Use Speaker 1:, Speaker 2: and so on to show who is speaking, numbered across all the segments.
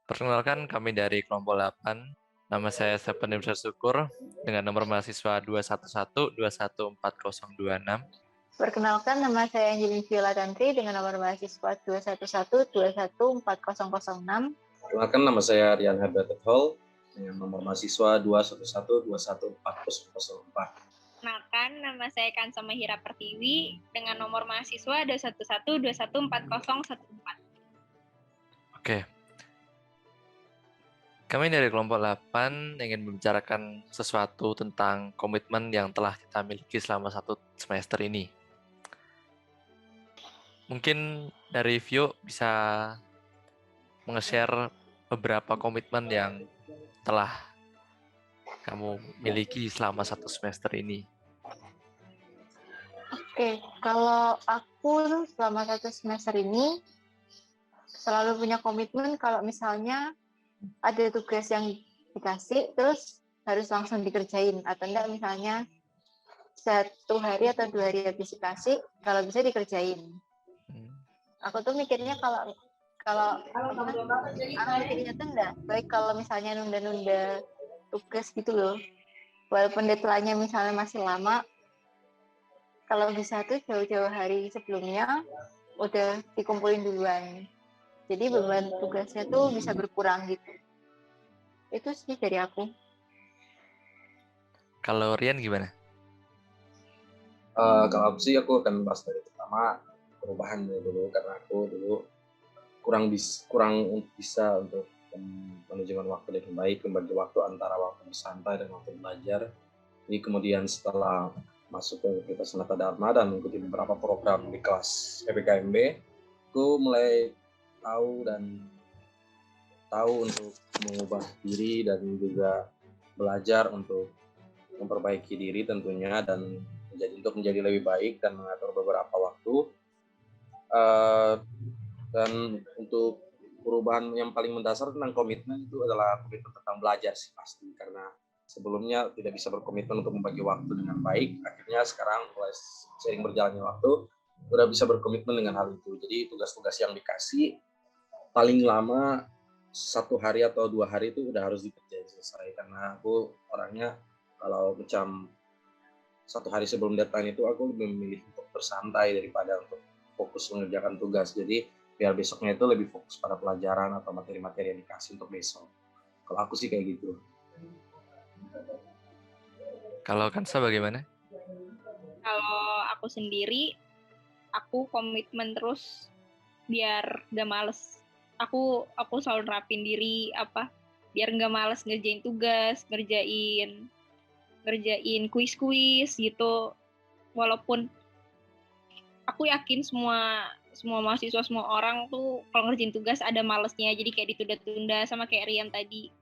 Speaker 1: Perkenalkan kami dari kelompok 8. Nama saya Stephen Dimsar Syukur dengan nomor mahasiswa 211-214-026.
Speaker 2: Perkenalkan, nama saya Angelin Viola Tantri dengan nomor mahasiswa 211-214-006.
Speaker 3: Perkenalkan, nama saya Rian Herbert Hall dengan nomor mahasiswa 211-214-004.
Speaker 4: Perkenalkan, nama saya Kansa Mahira Pertiwi dengan nomor mahasiswa 211-214-014.
Speaker 1: Oke. Kami dari kelompok 8 ingin membicarakan sesuatu tentang komitmen yang telah kita miliki selama 1 semester ini. Mungkin dari Vio bisa nge-share beberapa komitmen yang telah kamu miliki selama 1 semester ini.
Speaker 2: Oke, kalau aku selama 1 semester ini selalu punya komitmen kalau misalnya ada tugas yang dikasih terus harus langsung dikerjain, atau enggak misalnya 1 hari atau 2 hari habis dikasih, kalau bisa dikerjain. Aku tuh mikirnya kalau mikirnya tuh enggak baik kalau misalnya nunda-nunda tugas gitu loh, walaupun deadline-nya misalnya masih lama, kalau bisa tuh jauh-jauh hari sebelumnya udah dikumpulin duluan, jadi beban tugasnya tuh bisa berkurang gitu. Itu sih dari aku.
Speaker 1: Kalau Rian gimana?
Speaker 3: Kalau aku sih, aku akan bahas dari pertama perubahan dulu, karena aku dulu kurang bisa untuk manajemen waktu dengan baik, membagi waktu antara waktu bersantai dan waktu belajar. Jadi kemudian setelah masuk ke Universitas Sanata Dharma dan mengikuti beberapa program di kelas PPKMB, aku mulai tahu untuk mengubah diri dan juga belajar untuk memperbaiki diri tentunya, dan menjadi lebih baik dan mengatur beberapa waktu. Dan untuk perubahan yang paling mendasar tentang komitmen itu adalah komitmen tentang belajar sih pasti, karena sebelumnya tidak bisa berkomitmen untuk membagi waktu dengan baik. Akhirnya sekarang mulai sering berjalannya waktu udah bisa berkomitmen dengan hal itu. Jadi tugas-tugas yang dikasih paling lama 1 hari atau 2 hari itu udah harus dikerjain selesai, karena aku orangnya kalau macam 1 hari sebelum deadline itu aku lebih memilih untuk bersantai daripada untuk fokus mengerjakan tugas. Jadi biar besoknya itu lebih fokus pada pelajaran atau materi-materi yang dikasih untuk besok. Kalau aku sih kayak gitu.
Speaker 1: Kalau Kansa bagaimana?
Speaker 4: Kalau aku sendiri, aku komitmen terus biar gak males. Aku selalu nerapin diri biar gak males ngerjain tugas, ngerjain kuis-kuis gitu. Walaupun aku yakin semua mahasiswa, semua orang tuh kalau ngerjain tugas ada malesnya, jadi kayak ditunda-tunda, sama kayak Rian tadi.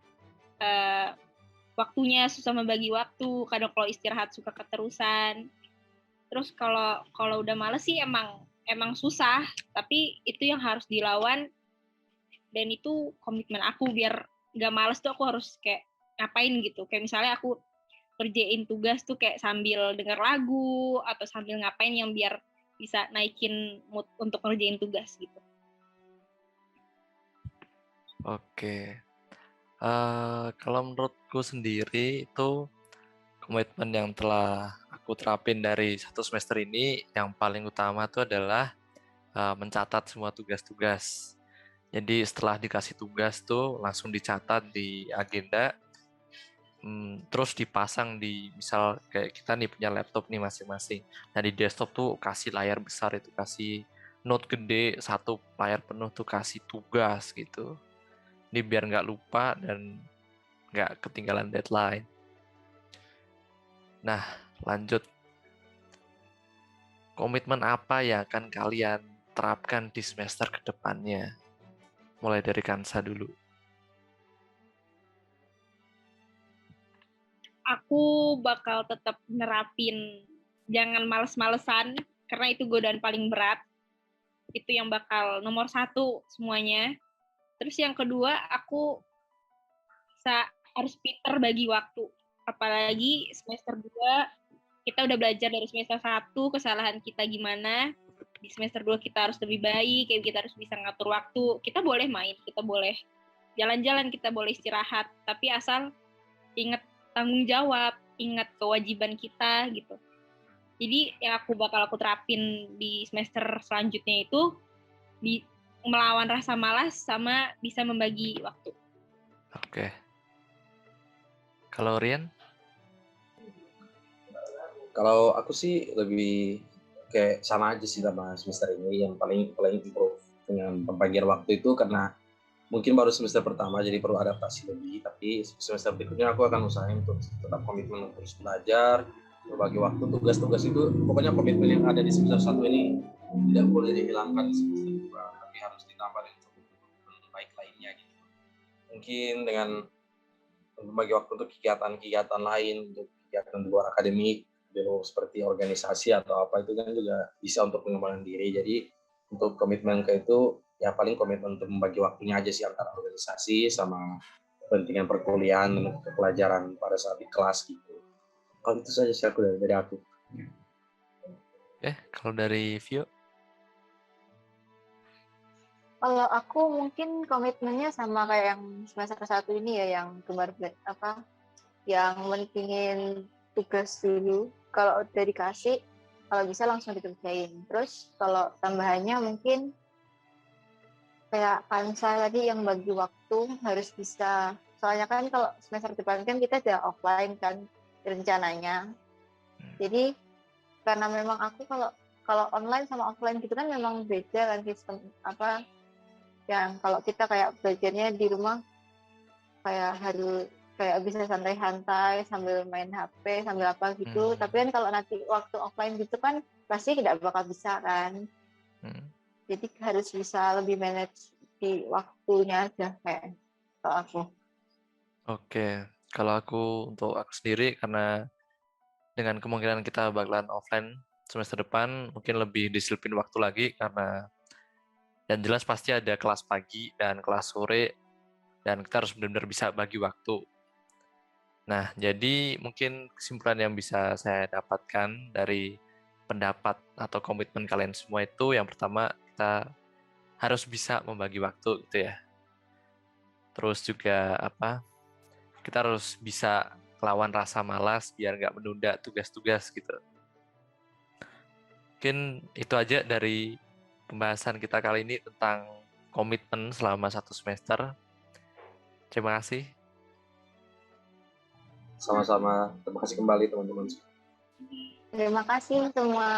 Speaker 4: Waktunya susah membagi waktu, kadang kalau istirahat suka keterusan. Terus kalau udah males sih emang susah, tapi itu yang harus dilawan, dan itu komitmen aku biar gak males tuh aku harus kayak ngapain gitu. Kayak misalnya aku kerjain tugas tuh kayak sambil denger lagu atau sambil ngapain yang biar bisa naikin mood untuk ngerjain tugas gitu.
Speaker 1: Oke. Kalau menurutku sendiri itu komitmen yang telah aku terapin dari 1 semester ini, yang paling utama itu adalah mencatat semua tugas-tugas. Jadi setelah dikasih tugas tuh langsung dicatat di agenda, terus dipasang di, misal kayak kita nih punya laptop nih masing-masing. Nah di desktop tuh kasih layar besar, itu kasih note gede 1 layar penuh tuh kasih tugas gitu. Ini biar nggak lupa dan nggak ketinggalan deadline. Nah, lanjut. Komitmen apa yang akan kalian terapkan di semester kedepannya? Mulai dari Kansa dulu.
Speaker 4: Aku bakal tetap nerapin jangan males-malesan, karena itu godaan paling berat. Itu yang bakal nomor 1 semuanya. Terus yang kedua, aku harus pinter bagi waktu. Apalagi semester 2, kita udah belajar dari semester 1 kesalahan kita gimana. Di semester 2 kita harus lebih baik, kita harus bisa ngatur waktu. Kita boleh main, kita boleh jalan-jalan, kita boleh istirahat, tapi asal ingat tanggung jawab, ingat kewajiban kita gitu. Jadi yang bakal aku terapin di semester selanjutnya itu melawan rasa malas sama bisa membagi waktu.
Speaker 1: Oke. Kalau Rian?
Speaker 3: Kalau aku sih lebih kayak sama aja sih sama semester ini, yang paling improve dengan pembagian waktu itu karena mungkin baru semester pertama jadi perlu adaptasi lebih, tapi semester berikutnya aku akan usahain untuk tetap komitmen untuk terus belajar, berbagi waktu, tugas-tugas itu pokoknya komitmen yang ada di semester 1 ini tidak boleh dihilangkan di semester 2, tapi harus ditambah dengan komitmen baik lainnya gitu. Mungkin dengan membagi waktu untuk kegiatan-kegiatan lain, untuk kegiatan di luar akademik, seperti organisasi atau apa, itu kan juga bisa untuk pengembangan diri. Jadi untuk komitmen ke itu ya paling komitmen untuk membagi waktunya aja sih antara organisasi sama kepentingan perkuliahan dan pelajaran pada saat di kelas gitu. Kalau itu saja sih aku dari aku.
Speaker 1: Kalau dari Vio?
Speaker 2: Kalau aku mungkin komitmennya sama kayak yang semester 1 ini ya, yang yang mentingin tugas dulu. Kalau udah dikasih, kalau bisa langsung dikerjain. Terus kalau tambahannya mungkin kayak Kansa tadi yang bagi waktu harus bisa. Soalnya kan kalau semester depan kan kita udah offline kan rencananya. Jadi karena memang aku kalau online sama offline gitu kan memang beda kan sistem yang kalau kita kayak belajarnya di rumah harus bisa santai-santai sambil main HP sambil apa gitu. Tapi kan kalau nanti waktu offline gitu kan pasti tidak bakal bisa kan. Jadi harus bisa lebih manage di waktunya aja kayak kalau aku.
Speaker 1: Oke, kalau untuk aku sendiri karena dengan kemungkinan kita bakalan offline semester depan mungkin lebih disiplin waktu lagi karena dan jelas pasti ada kelas pagi dan kelas sore dan kita harus benar-benar bisa bagi waktu. Nah, jadi mungkin kesimpulan yang bisa saya dapatkan dari pendapat atau komitmen kalian semua itu yang pertama kita harus bisa membagi waktu gitu ya. Terus juga kita harus bisa lawan rasa malas biar nggak menunda tugas-tugas gitu. Mungkin itu aja dari pembahasan kita kali ini tentang komitmen selama 1 semester. Terima kasih.
Speaker 3: Sama-sama. Terima kasih kembali teman-teman.
Speaker 2: Terima kasih semua.